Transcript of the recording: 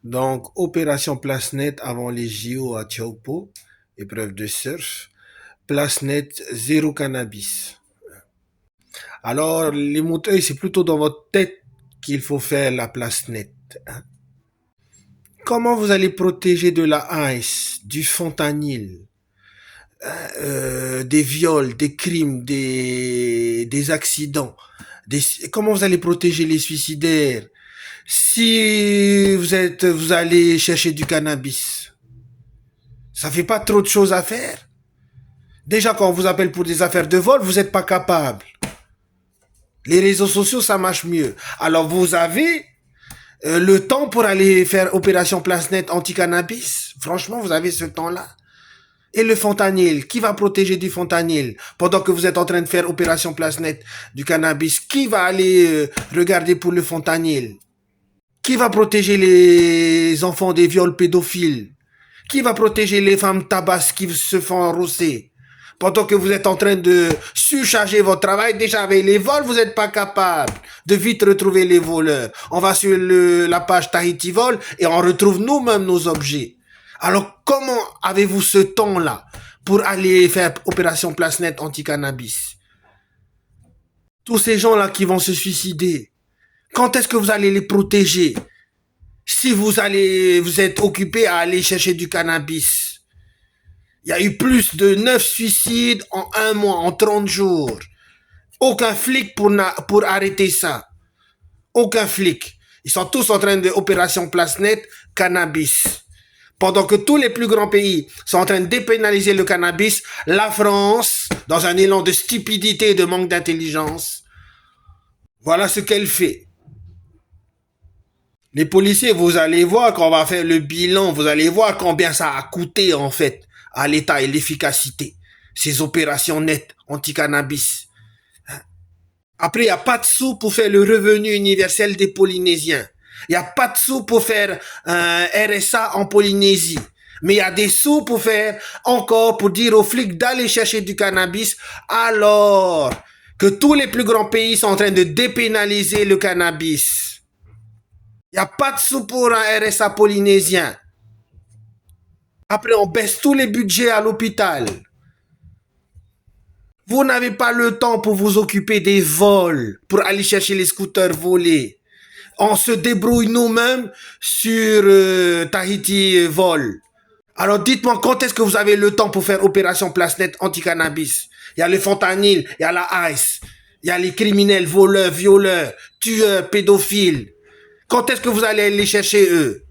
Donc, opération Place Net avant les JO à Tchaupo, épreuve de surf. Place Net, zéro cannabis. Alors, les mouteuils, c'est plutôt dans votre tête qu'il faut faire la place nette, hein. Comment vous allez protéger de la ice, du fentanyl, des viols, des crimes, des accidents, comment vous allez protéger les suicidaires si vous allez chercher du cannabis? Ça fait pas trop de choses à faire. Déjà, quand on vous appelle pour des affaires de vol, vous n'êtes pas capable. Les réseaux sociaux, ça marche mieux. Alors, vous avez le temps pour aller faire opération Place Net anti-cannabis. Franchement, vous avez ce temps-là. Et le fentanyl, qui va protéger du fentanyl pendant que vous êtes en train de faire opération Place Net du cannabis? Qui va aller regarder pour le fentanyl? Qui va protéger les enfants des viols pédophiles? Qui va protéger les femmes tabasses qui se font enrosser? Pendant que vous êtes en train de surcharger votre travail, déjà avec les vols, vous n'êtes pas capable de vite retrouver les voleurs. On va sur la page Tahiti Vol et on retrouve nous-mêmes nos objets. Alors, comment avez-vous ce temps-là pour aller faire opération Place Net anti-cannabis? Tous ces gens-là qui vont se suicider, quand est-ce que vous allez les protéger si vous êtes occupé à aller chercher du cannabis? Il y a eu plus de 9 suicides en un mois, en 30 jours. Aucun flic pour arrêter ça. Aucun flic. Ils sont tous en train de opération Place Net, cannabis. Pendant que tous les plus grands pays sont en train de dépénaliser le cannabis, la France, dans un élan de stupidité et de manque d'intelligence, voilà ce qu'elle fait. Les policiers, vous allez voir quand on va faire le bilan, vous allez voir combien ça a coûté en fait à l'État et l'efficacité. Ces opérations nettes anti-cannabis. Après, il n'y a pas de sous pour faire le revenu universel des Polynésiens. Il n'y a pas de sous pour faire un RSA en Polynésie. Mais il y a des sous pour faire encore, pour dire aux flics d'aller chercher du cannabis alors que tous les plus grands pays sont en train de dépénaliser le cannabis. Il n'y a pas de sous pour un RSA polynésien. Après, on baisse tous les budgets à l'hôpital. Vous n'avez pas le temps pour vous occuper des vols, pour aller chercher les scooters volés. On se débrouille nous-mêmes sur Tahiti Vol. Alors dites-moi, quand est-ce que vous avez le temps pour faire opération Place Net anti-cannabis? Il y a le fentanyl, il y a la ice, il y a les criminels, voleurs, violeurs, tueurs, pédophiles. Quand est-ce que vous allez les chercher eux?